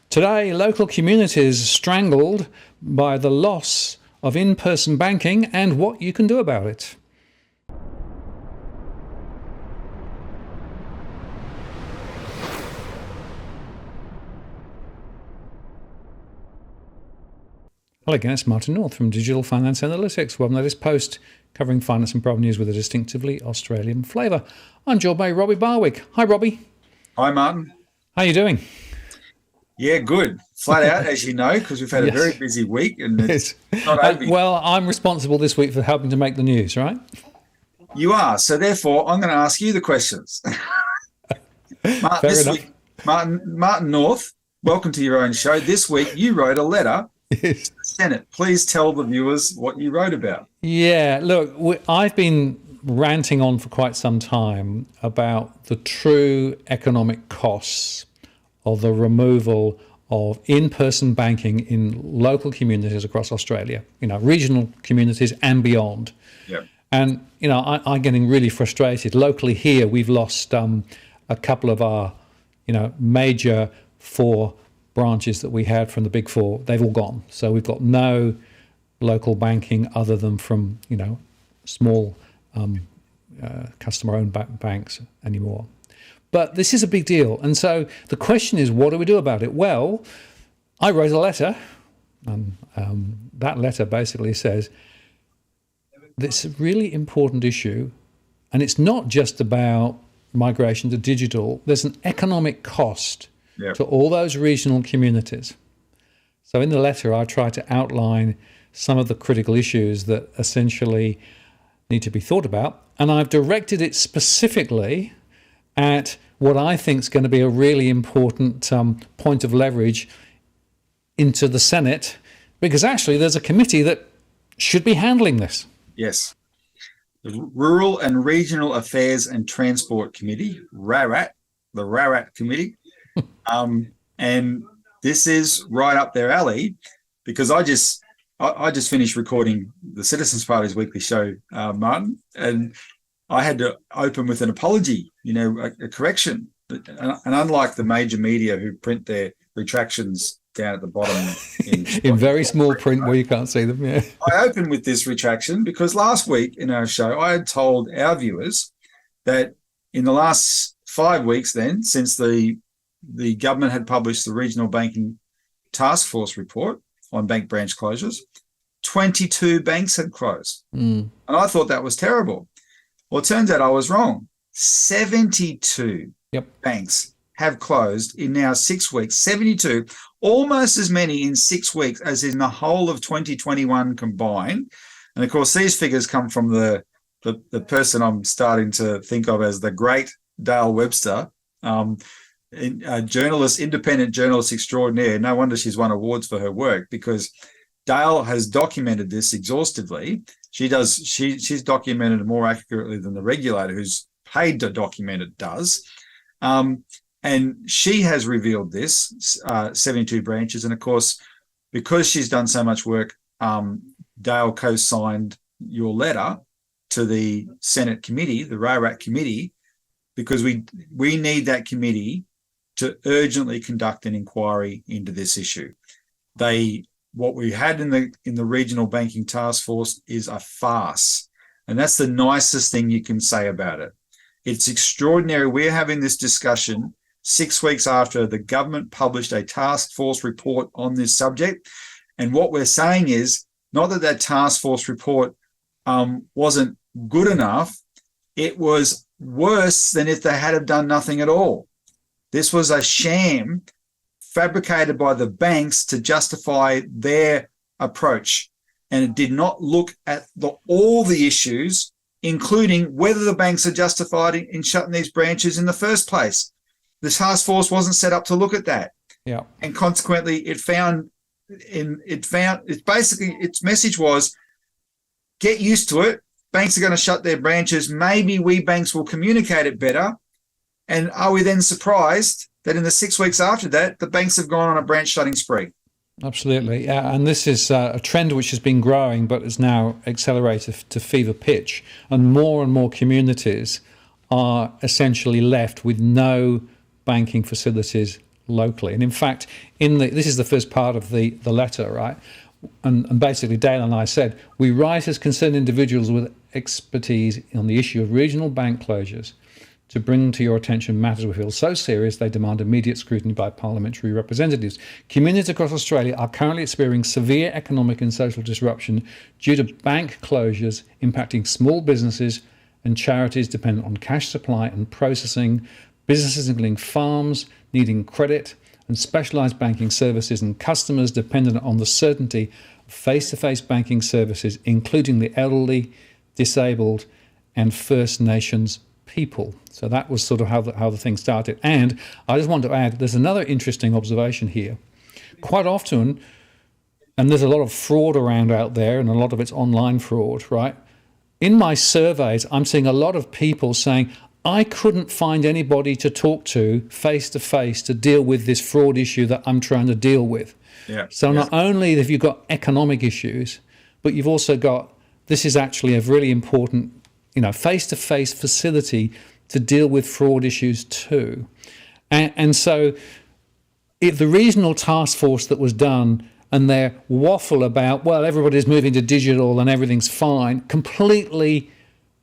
Today, local communities strangled by the loss of in-person banking and what you can do about it. Hello again, it's Martin North from Digital Finance Analytics. Welcome to this post covering finance and property news with a distinctively Australian flavour. I'm joined by Robbie Barwick. Hi, Robbie. Hi, Martin. How are you doing? Yeah, good. Flat out, as you know, because we've had a very busy week and it's not over. Well, I'm responsible this week for helping to make the news, right? You are. So therefore, I'm going to ask you the questions. Martin, Fair enough. week, Martin North, welcome to your own show. This week, you wrote a letter to the Senate. Please tell the viewers what you wrote about. Yeah, look, I've been ranting on for quite some time about the true economic costs of the removal of in-person banking in local communities across Australia, regional communities and beyond. Yeah. And, I'm getting really frustrated. Locally here, we've lost a couple of our, major four branches that we had from the big four. They've all gone. So we've got no local banking other than from, small customer-owned banks anymore. But this is a big deal. And so the question is, what do we do about it? Well, I wrote a letter, and that letter basically says it's a really important issue, and it's not just about migration to digital. There's an economic cost to all those regional communities. So in the letter, I try to outline some of the critical issues that essentially need to be thought about, and I've directed it specifically at what I think is going to be a really important point of leverage into the Senate, because actually there's a committee that should be handling this. Yes. The Rural and Regional Affairs and Transport Committee, RARAT, the RARAT Committee. And this is right up their alley, because I just finished recording the Citizens Party's weekly show, Martin, and I had to open with an apology, a correction. And unlike the major media who print their retractions down at the bottom in very small print where you can't see them, yeah. I opened with this retraction because last week in our show, I had told our viewers that in the last 5 weeks then, since the government had published the Regional Banking Task Force report on bank branch closures, 22 banks had closed. And I thought that was terrible. Well, it turns out I was wrong. 72 banks have closed in now 6 weeks. 72, almost as many in 6 weeks as in the whole of 2021 combined. And of course, these figures come from the person I'm starting to think of as the great Dale Webster, a journalist, independent journalist extraordinaire. No wonder she's won awards for her work, because Dale has documented this exhaustively. She's documented it more accurately than the regulator who's paid to document it does. And she has revealed this, 72 branches. And of course, because she's done so much work, Dale co-signed your letter to the Senate committee, the RARAT committee, because we need that committee to urgently conduct an inquiry into this issue. What we had in the Regional Banking Task Force is a farce. And that's the nicest thing you can say about it. It's extraordinary. We're having this discussion 6 weeks after the government published a task force report on this subject. And what we're saying is not that task force report wasn't good enough. It was worse than if they had have done nothing at all. This was a sham fabricated by the banks to justify their approach. And it did not look at all the issues, including whether the banks are justified in shutting these branches in the first place. The task force wasn't set up to look at that. Yeah. And consequently, its message was, get used to it. Banks are going to shut their branches. Maybe we banks will communicate it better. And are we then surprised that in the 6 weeks after that, the banks have gone on a branch shutting spree? Absolutely. And this is a trend which has been growing, but is now accelerated to fever pitch. And more communities are essentially left with no banking facilities locally. And in fact, this is the first part of the letter, right? And basically, Dale and I said, we write as concerned individuals with expertise on the issue of regional bank closures to bring to your attention matters we feel so serious they demand immediate scrutiny by parliamentary representatives. Communities across Australia are currently experiencing severe economic and social disruption due to bank closures impacting small businesses and charities dependent on cash supply and processing, businesses including farms needing credit and specialised banking services, and customers dependent on the certainty of face-to-face banking services, including the elderly, disabled and First Nations people. So that was sort of how the thing started. And I just want to add, there's another interesting observation here. Quite often, and there's a lot of fraud around out there, and a lot of it's online fraud, right? In my surveys, I'm seeing a lot of people saying, I couldn't find anybody to talk to face-to-face to deal with this fraud issue that I'm trying to deal with. Yeah. So not only have you got economic issues, but you've also got, this is actually a really important, face-to-face facility to deal with fraud issues too. And so if the regional task force that was done and their waffle about, well, everybody's moving to digital and everything's fine, completely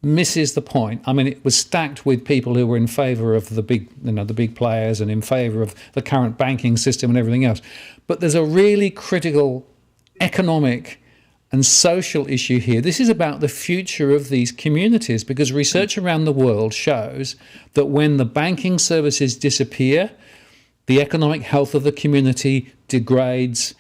misses the point. I mean, it was stacked with people who were in favour of the big players and in favour of the current banking system and everything else. But there's a really critical economic and social issue here. This is about the future of these communities, because research around the world shows that when the banking services disappear, the economic health of the community degrades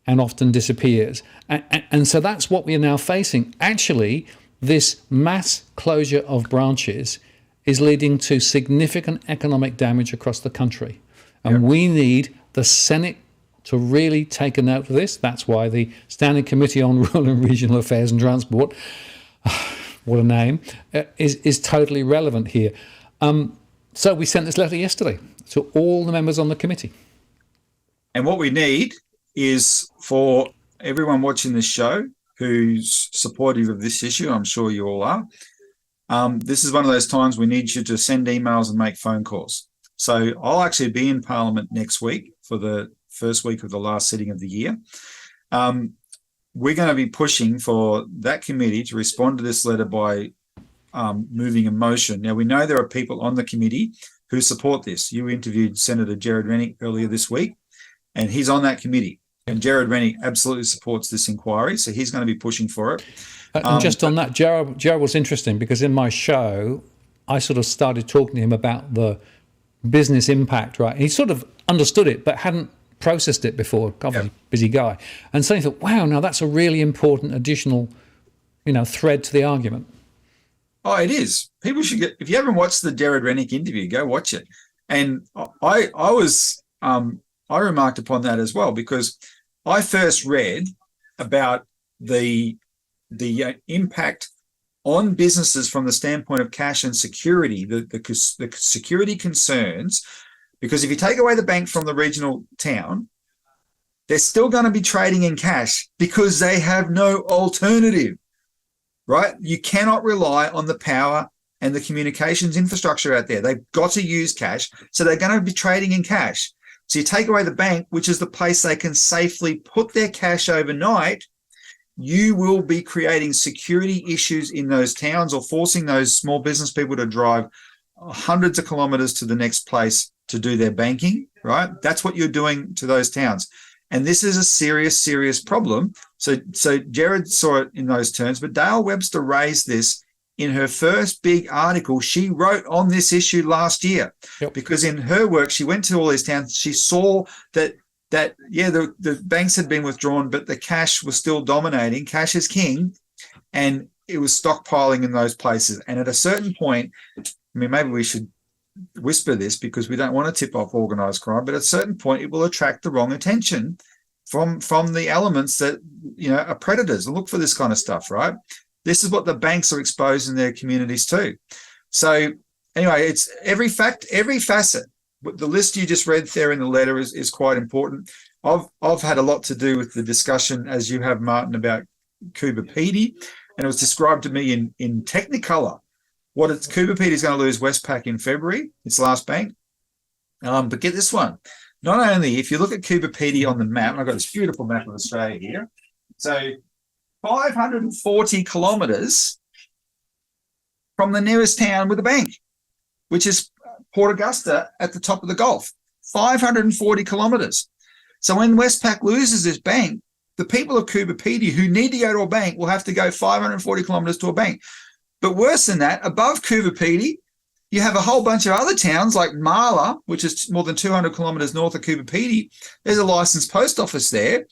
and often disappears. And so that's what we are now facing. Actually, this mass closure of branches is leading to significant economic damage across the country. And we need the Senate to really take a note of this. That's why the Standing Committee on Rural and Regional Affairs and Transport, what a name, is totally relevant here. So we sent this letter yesterday to all the members on the committee. And what we need is for everyone watching this show who's supportive of this issue, I'm sure you all are, this is one of those times we need you to send emails and make phone calls. So I'll actually be in Parliament next week for the first week of the last sitting of the year. We're going to be pushing for that committee to respond to this letter by moving a motion. Now, we know there are people on the committee who support this. You interviewed Senator Gerard Rennick earlier this week, and he's on that committee. And Gerard Rennick absolutely supports this inquiry, so he's going to be pushing for it. And just on that, Gerard was interesting because in my show, I sort of started talking to him about the business impact, right? He sort of understood it, but hadn't processed it before. Obviously, busy guy. And so he thought, wow, now that's a really important additional, thread to the argument. Oh, it is. People should get, if you haven't watched the Gerard Rennick interview, go watch it. And I remarked upon that as well, because I first read about the impact on businesses from the standpoint of cash and security, the security concerns, because if you take away the bank from the regional town, they're still going to be trading in cash because they have no alternative, right? You cannot rely on the power and the communications infrastructure out there. They've got to use cash, so they're going to be trading in cash. So you take away the bank, which is the place they can safely put their cash overnight, you will be creating security issues in those towns or forcing those small business people to drive hundreds of kilometers to the next place to do their banking, right? That's what you're doing to those towns. And this is a serious, serious problem. So Gerard saw it in those terms, but Dale Webster raised this in her first big article she wrote on this issue last year. Because in her work, she went to all these towns. She saw that the banks had been withdrawn, but the cash was still dominating. Cash is king, and it was stockpiling in those places. And at a certain point, maybe we should whisper this because we don't want to tip off organised crime, but at a certain point, it will attract the wrong attention from the elements that are predators and look for this kind of stuff, right? This is what the banks are exposing their communities to. So anyway, it's every facet. The list you just read there in the letter is quite important. I've had a lot to do with the discussion, as you have, Martin, about Coober Pedy, and it was described to me in Technicolor. Coober Pedy is going to lose Westpac in February, its last bank. But get this one. not only, if you look at Cooperpedy on the map, and I've got this beautiful map of Australia here, so 540 kilometres from the nearest town with a bank, which is Port Augusta at the top of the Gulf. 540 kilometres. So when Westpac loses this bank, the people of Cooperpedy who need to go to a bank will have to go 540 kilometres to a bank. But worse than that, above Cooperpedy, you have a whole bunch of other towns like Marla, which is more than 200 kilometres north of Cooperpedy. There's a licensed post office there.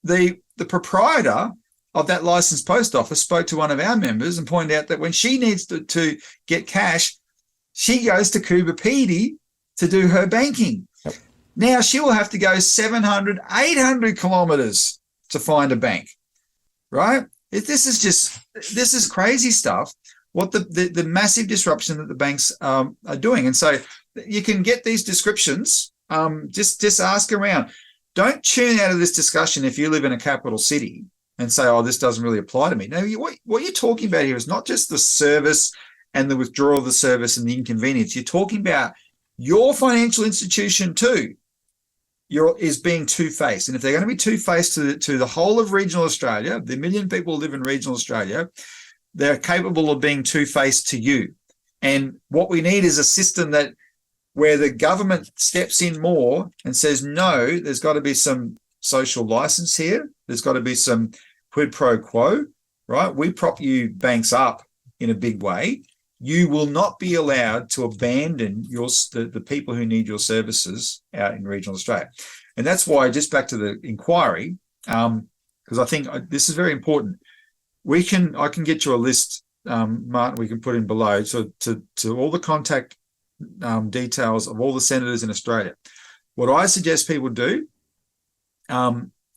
The proprietor of that licensed post office spoke to one of our members and pointed out that when she needs to get cash, she goes to Cooperpedy to do her banking. Yep. Now she will have to go 700, 800 kilometres to find a bank, right? This is crazy stuff, what the massive disruption that the banks are doing. And so you can get these descriptions, just ask around. Don't tune out of this discussion if you live in a capital city and say, oh, this doesn't really apply to me. No, what you're talking about here is not just the service and the withdrawal of the service and the inconvenience. You're talking about your financial institution too is being two-faced. And if they're going to be two-faced to the whole of regional Australia, the 1 million people who live in regional Australia, they're capable of being two-faced to you. And what we need is a system where the government steps in more and says, no, there's got to be some social license here. There's got to be some quid pro quo, right? We prop you banks up in a big way. You will not be allowed to abandon the people who need your services out in regional Australia. And that's why, just back to the inquiry, because I think this is very important. I can get you a list, Martin, we can put in below to all the contact details of all the senators in Australia. What I suggest people do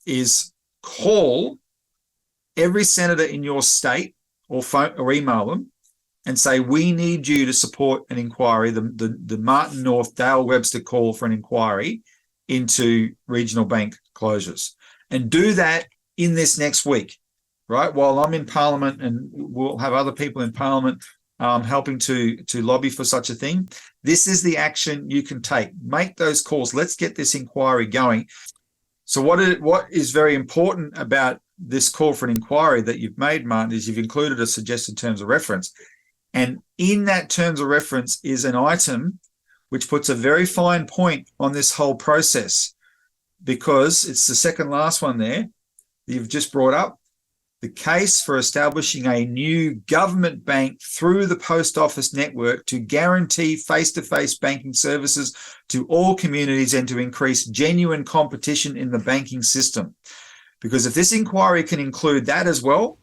is call every senator in your state or phone or email them and say, we need you to support an inquiry, the Martin North Dale Webster call for an inquiry into regional bank closures. And do that in this next week, right? While I'm in Parliament, and we'll have other people in Parliament helping to lobby for such a thing. This is the action you can take. Make those calls. Let's get this inquiry going. So what is very important about this call for an inquiry that you've made, Martin, is you've included a suggested terms of reference. And in that terms of reference is an item which puts a very fine point on this whole process, because it's the second last one there that you've just brought up. The case for establishing a new government bank through the post office network to guarantee face-to-face banking services to all communities and to increase genuine competition in the banking system. Because if this inquiry can include that as well,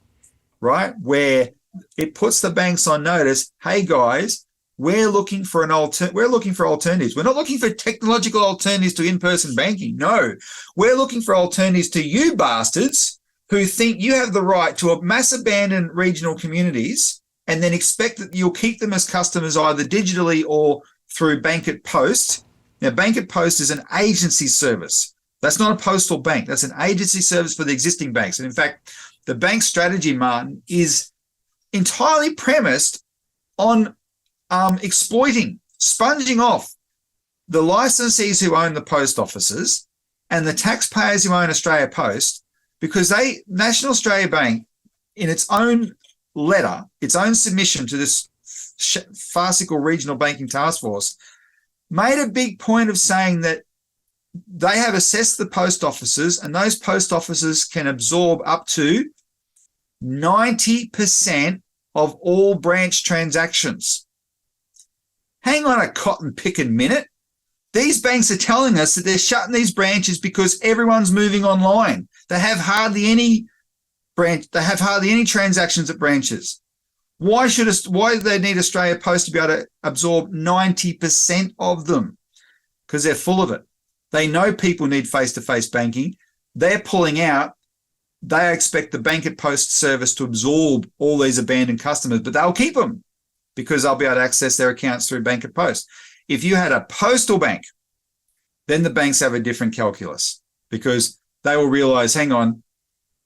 right, where it puts the banks on notice, hey guys, we're looking for alternatives. We're not looking for technological alternatives to in-person banking. No, we're looking for alternatives to you bastards who think you have the right to mass abandon regional communities and then expect that you'll keep them as customers either digitally or through Bank at Post. Now, Bank at Post is an agency service. That's not a postal bank. That's an agency service for the existing banks. And in fact, the bank strategy, Martin, is entirely premised on sponging off the licensees who own the post offices and the taxpayers who own Australia Post, because National Australia Bank, in its own letter, its own submission to this farcical regional banking task force, made a big point of saying that they have assessed the post offices and those post offices can absorb up to 90% of all branch transactions. Hang on a cotton picking minute. These banks are telling us that they're shutting these branches because everyone's moving online. They have hardly any transactions at branches. Why do they need Australia Post to be able to absorb 90% of them? Because they're full of it. They know people need face-to-face banking. They're pulling out. They expect the Bank at Post service to absorb all these abandoned customers, but they'll keep them because they'll be able to access their accounts through Bank at Post. If you had a postal bank, then the banks have a different calculus, because they will realize, hang on,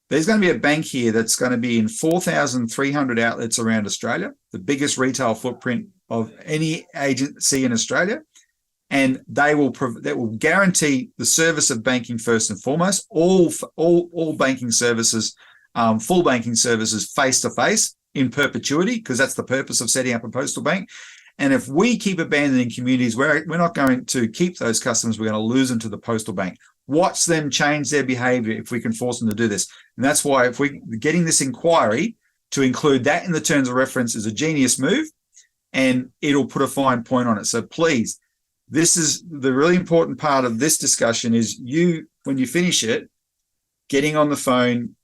there's going to be a bank here that's going to be in 4,300 outlets around Australia, the biggest retail footprint of any agency in Australia. and that will guarantee the service of banking first and foremost. All banking services, full banking services, face to face in perpetuity, because that's the purpose of setting up a postal bank. And if we keep abandoning communities, we're not going to keep those customers. We're going to lose them to the postal bank. Watch them change their behaviour if we can force them to do this. And that's why if we're getting this inquiry to include that in the terms of reference is a genius move, and it'll put a fine point on it. So please, this is the really important part of this discussion is you, when you finish it, getting on the phone,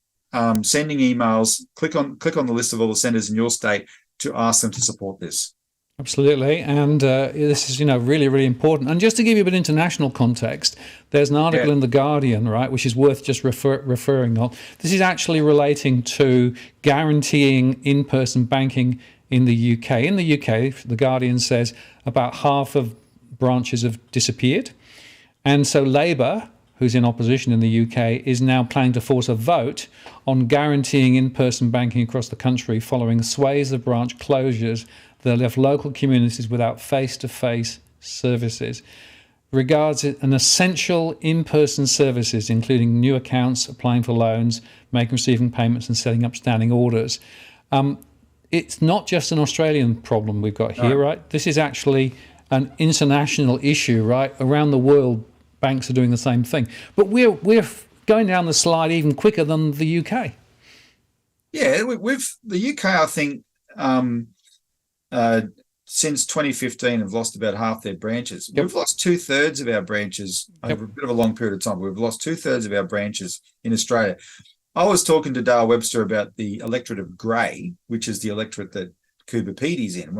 sending emails, click on the list of all the centres in your state to ask them to support this. Absolutely, and this is really really important. And just to give you a bit of international context, there's an article in the Guardian, right, which is worth just referring on. This is actually relating to guaranteeing in-person banking in the UK. In the UK, the Guardian says about half of branches have disappeared, and so Labour, who's in opposition in the UK, is now planning to force a vote on guaranteeing in-person banking across the country following sways of branch closures that left local communities without face-to-face services. Regards it an essential in-person services, including new accounts, applying for loans, making receiving payments and setting up standing orders. It's not just an Australian problem we've got here, right? This is actually an international issue, right? Around the world, banks are doing the same thing. But we're going down the slide even quicker than the UK. Yeah, the UK, I think, since 2015 have lost about half their branches. Yep. We've lost 2/3 of our branches over a bit of a long period of time. We've lost 2/3 of our branches in Australia. I was talking to Dale Webster about the electorate of Grey, which is the electorate that Cooper Petey's in.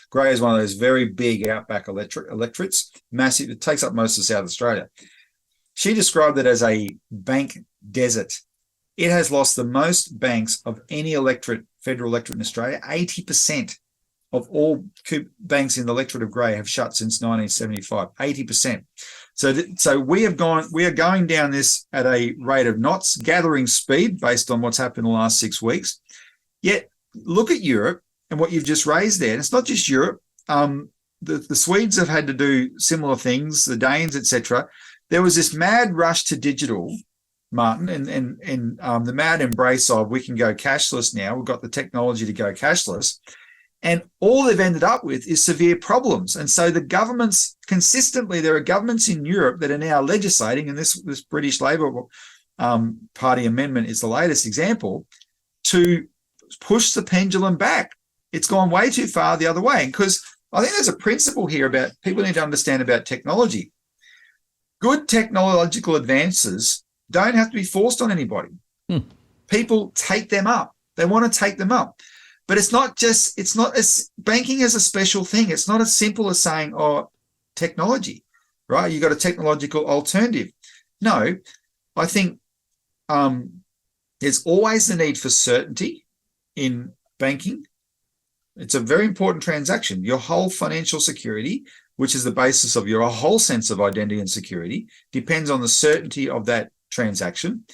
Grey is one of those very big outback electorates, massive. It takes up most of South Australia. She described it as a bank desert. It has lost the most banks of any federal electorate in Australia. 80% of all banks in the electorate of Grey have shut since 1975. 80%. So we are going down this at a rate of knots, gathering speed based on what's happened in the last 6 weeks. Yet look at Europe and what you've just raised there. And it's not just Europe. The Swedes have had to do similar things, the Danes, etc. There was this mad rush to digital, Martin, and the mad embrace of we can go cashless now. We've got the technology to go cashless. And all they've ended up with is severe problems. And so the governments consistently, there are governments in Europe that are now legislating, and this British Labour Party amendment is the latest example, to push the pendulum back. It's gone way too far the other way. Because I think there's a principle here about people need to understand about technology. Good technological advances don't have to be forced on anybody. People take them up. They want to take them up. But banking is a special thing. It's not as simple as saying, technology, right? You got a technological alternative. No, I think there's always the need for certainty in banking. It's a very important transaction. Your whole financial security, which is the basis of your whole sense of identity and security, depends on the certainty of that transaction.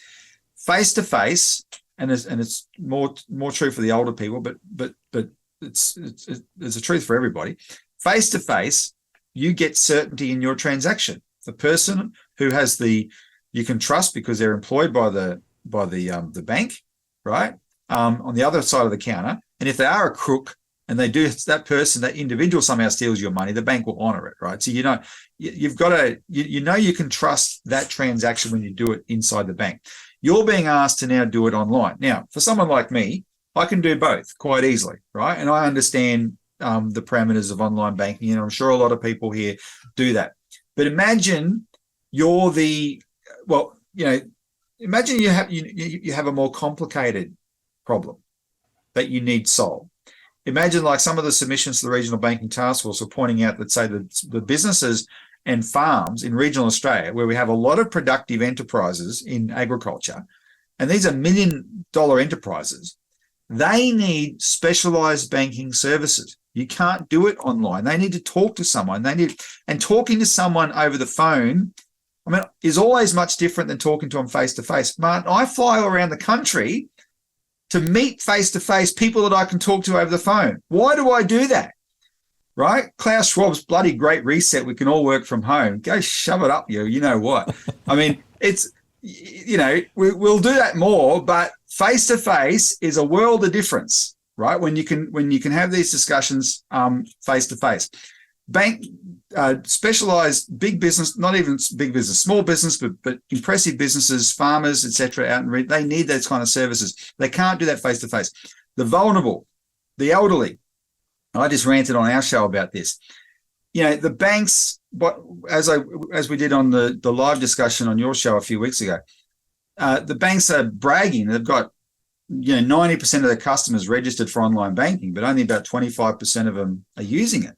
Face to face. And it's more true for the older people, but it's a truth for everybody. Face to face, you get certainty in your transaction. The person who has you can trust because they're employed by the bank, right? On the other side of the counter, and if they are a crook and that individual somehow steals your money, the bank will honour it, right? So you've got to you can trust that transaction when you do it inside the bank. You're being asked to now do it online. Now, for someone like me, I can do both quite easily, right? And I understand the parameters of online banking, and I'm sure a lot of people here do that. But imagine imagine you have a more complicated problem that you need solved. Imagine like some of the submissions to the Regional Banking Task Force are pointing out that, say, the businesses and farms in regional Australia, where we have a lot of productive enterprises in agriculture, and these are $1 million enterprises, they need specialised banking services. You can't do it online. They need to talk to someone. And talking to someone over the phone, is always much different than talking to them face to face. Martin, I fly all around the country to meet face to face people that I can talk to over the phone. Why do I do that? right? Klaus Schwab's bloody great reset. We can all work from home. Go shove it up, you know what? I mean, it's, we'll do that more, but face to face is a world of difference, right? When you can have these discussions face to face. Bank specialized big business, not even big business, small business, but impressive businesses, farmers, etc. They need those kind of services. They can't do that face to face. The vulnerable, the elderly. I just ranted on our show about this. The banks, but as we did on the live discussion on your show a few weeks ago, the banks are bragging. They've got 90% of their customers registered for online banking, but only about 25% of them are using it.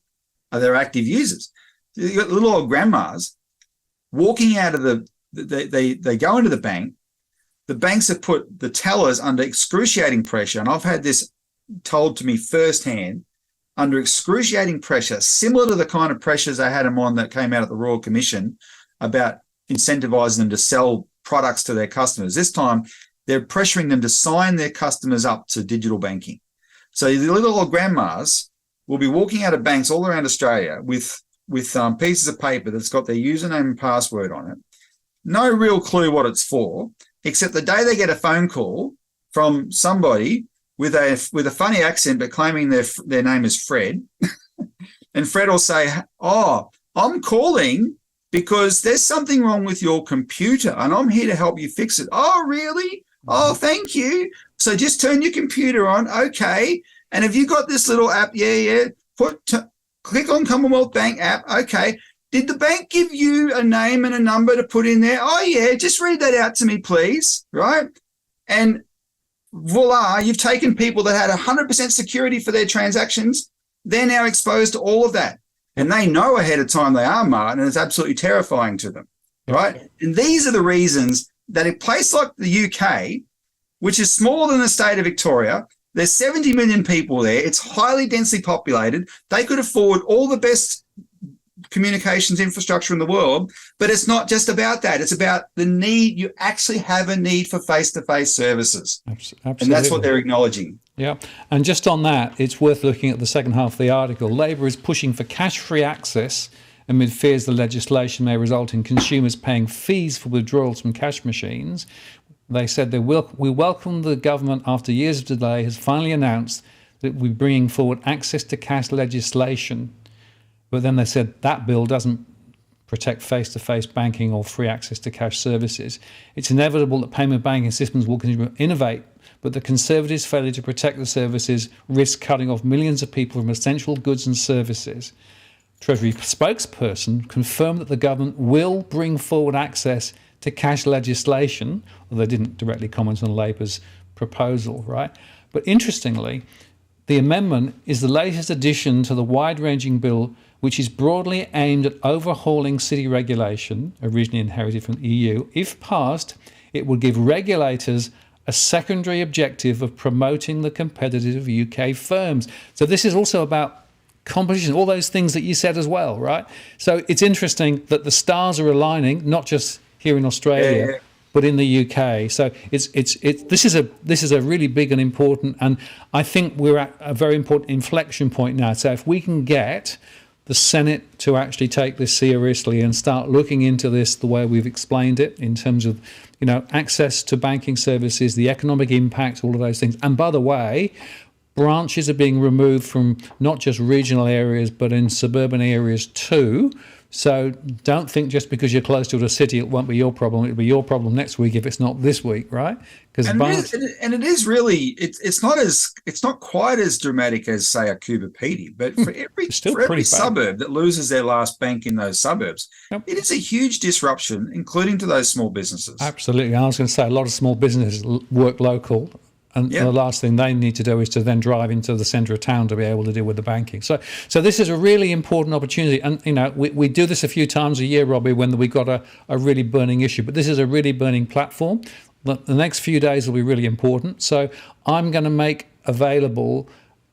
Are their active users? You got little old grandmas walking out of they go into the bank. The banks have put the tellers under excruciating pressure, and I've had this told to me firsthand, under excruciating pressure, similar to the kind of pressures they had them on that came out of the Royal Commission about incentivizing them to sell products to their customers. This time, they're pressuring them to sign their customers up to digital banking. So the little old grandmas will be walking out of banks all around Australia with pieces of paper that's got their username and password on it. No real clue what it's for, except the day they get a phone call from somebody with a funny accent but claiming their name is Fred, and Fred will say, "Oh, I'm calling because there's something wrong with your computer and I'm here to help you fix it." "Oh, really? Oh, thank you. So just turn your computer on. Okay. And have you got this little app?" "Yeah. Click on Commonwealth Bank app." "Okay. Did the bank give you a name and a number to put in there?" "Oh, yeah. Just read that out to me, please." Right? And voila, you've taken people that had 100% security for their transactions. They're now exposed to all of that. And they know ahead of time they are, Martin, and it's absolutely terrifying to them. Right? And these are the reasons that a place like the UK, which is smaller than the state of Victoria, there's 70 million people there. It's highly densely populated. They could afford all the best communications infrastructure in the world, but it's not just about that. It's about the need. You actually have a need for face-to-face services. Absolutely. And that's what they're acknowledging. Yeah. And just on that, it's worth looking at the second half of the article. Labor is pushing for cash-free access amid fears the legislation may result in consumers paying fees for withdrawals from cash machines. They said we welcome the government, after years of delay, has finally announced that we're bringing forward access to cash legislation. But then they said that bill doesn't protect face-to-face banking or free access to cash services. It's inevitable that payment banking systems will continue to innovate, but the Conservatives' failure to protect the services risks cutting off millions of people from essential goods and services. Treasury spokesperson confirmed that the government will bring forward access to cash legislation, although they didn't directly comment on Labor's proposal, right? But interestingly, the amendment is the latest addition to the wide-ranging bill which is broadly aimed at overhauling city regulation, originally inherited from the EU. If passed, it would give regulators a secondary objective of promoting the competitive UK firms. So this is also about competition, all those things that you said as well, right? So it's interesting that the stars are aligning, not just here in Australia, but in the UK. So this is a really big and important, and I think we're at a very important inflection point now. So if we can get the Senate to actually take this seriously and start looking into this the way we've explained it in terms of, access to banking services, the economic impact, all of those things. And by the way, branches are being removed from not just regional areas, but in suburban areas too. So don't think just because you're close to a city, it won't be your problem. It'll be your problem next week if it's not this week, right? Because it is really, it's not quite as dramatic as, say, a Coober Pedy, but for every suburb that loses their last bank in those suburbs, it is a huge disruption, including to those small businesses. Absolutely. I was going to say a lot of small businesses work local. And the last thing they need to do is to then drive into the centre of town to be able to deal with the banking. So this is a really important opportunity. And, we do this a few times a year, Robbie, when we've got a really burning issue. But this is a really burning platform. The next few days will be really important. So I'm going to make available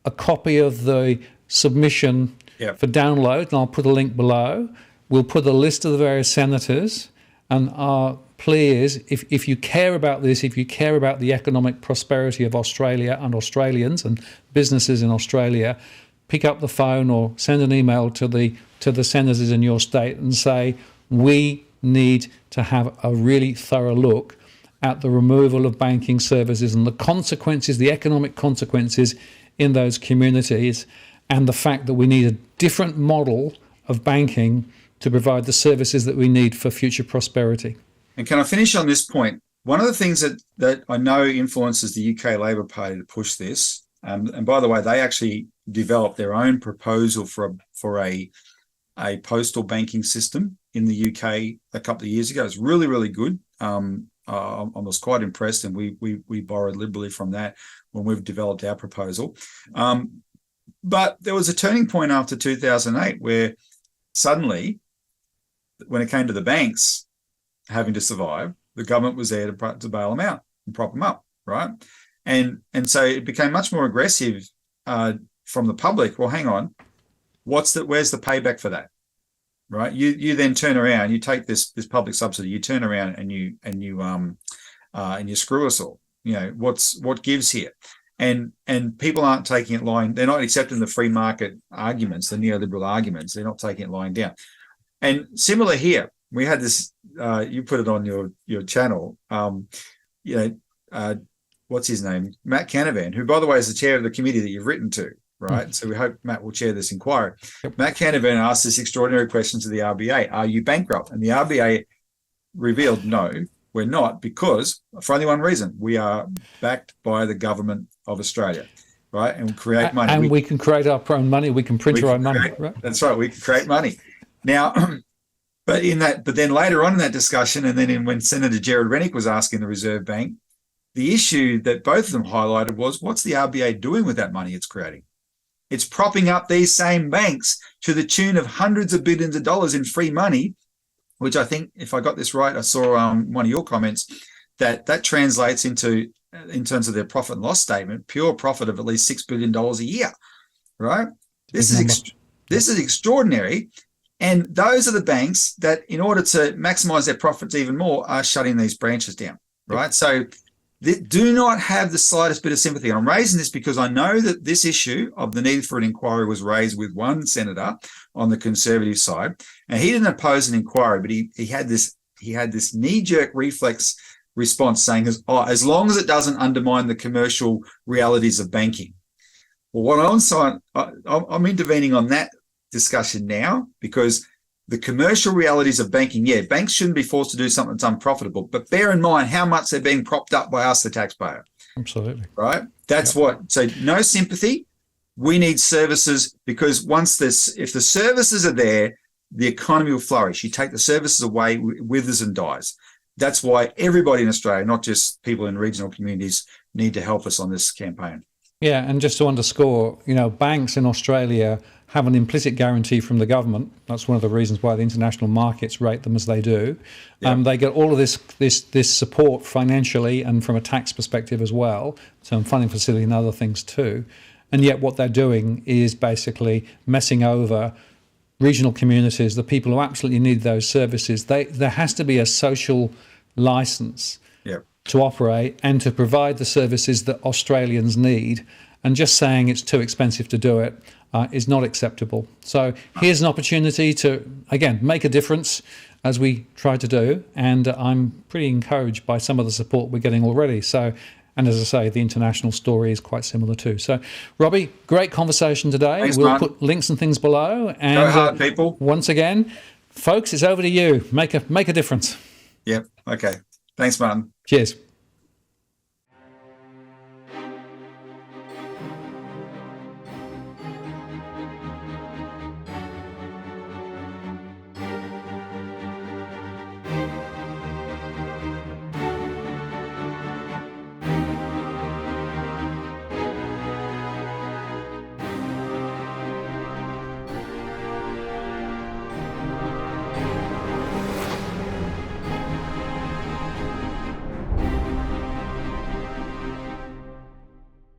a copy of the submission for download, and I'll put a link below. We'll put a list of the various senators, and our plea is, if you care about this, if you care about the economic prosperity of Australia and Australians and businesses in Australia, pick up the phone or send an email to the senators in your state and say, we need to have a really thorough look at the removal of banking services and the consequences, the economic consequences in those communities, and the fact that we need a different model of banking to provide the services that we need for future prosperity. And can I finish on this point? One of the things that I know influences the UK Labor Party to push this, and by the way, they actually developed their own proposal for a postal banking system in the UK a couple of years ago. It's really, really good. I was quite impressed, and we borrowed liberally from that when we've developed our proposal. But there was a turning point after 2008 where suddenly, when it came to the banks having to survive, the government was there to bail them out and prop them up, right? And so it became much more aggressive from the public. Well, hang on, where's the payback for that, right? You then turn around, you take this public subsidy, you turn around and you screw us all. You know, what gives here? And people aren't taking it lying. They're not accepting the free market arguments, the neoliberal arguments. They're not taking it lying down. And similar here, we had this. You put it on your channel. What's his name? Matt Canavan, who, by the way, is the chair of the committee that you've written to, right? Mm. So we hope Matt will chair this inquiry. Yep. Matt Canavan asked this extraordinary question to the RBA: are you bankrupt? And the RBA revealed, no, we're not, because for only one reason: we are backed by the government of Australia, right? And we create money. And we can create our own money. We can print our own money. Right? That's right. We can create money. Now, but then later on in that discussion, and then when Senator Gerard Rennick was asking the Reserve Bank, the issue that both of them highlighted was, what's the RBA doing with that money it's creating? It's propping up these same banks to the tune of hundreds of billions of dollars in free money, which I think, if I got this right, I saw one of your comments, that translates into, in terms of their profit and loss statement, pure profit of at least $6 billion a year, right? This is extraordinary. And those are the banks that, in order to maximize their profits even more, are shutting these branches down, right? Yep. So they do not have the slightest bit of sympathy. And I'm raising this because I know that this issue of the need for an inquiry was raised with one senator on the Conservative side, and he didn't oppose an inquiry, but he had this knee-jerk reflex response saying, as long as it doesn't undermine the commercial realities of banking. Well, I'm intervening on that discussion now, because the commercial realities of banking, banks shouldn't be forced to do something that's unprofitable, but bear in mind how much they're being propped up by us, the taxpayer. Absolutely. Right? That's so no sympathy. We need services, because if the services are there, the economy will flourish. You take the services away, it withers and dies. That's why everybody in Australia, not just people in regional communities, need to help us on this campaign. Yeah, and just to underscore, banks in Australia have an implicit guarantee from the government. That's one of the reasons why the international markets rate them as they do. Yep. They get all of this support financially and from a tax perspective as well, so funding facility and other things too. And yet what they're doing is basically messing over regional communities, the people who absolutely need those services. There has to be a social license to operate and to provide the services that Australians need. And just saying it's too expensive to do it is not acceptable. So here's an opportunity to, again, make a difference as we try to do. And I'm pretty encouraged by some of the support we're getting already. So, and as I say, the international story is quite similar too. So, Robbie, great conversation today. Thanks, we'll Martin. put links and things below. And go hard, people. Once again, folks, it's over to you. Make a difference. Yep. Okay. Thanks, Martin. Cheers.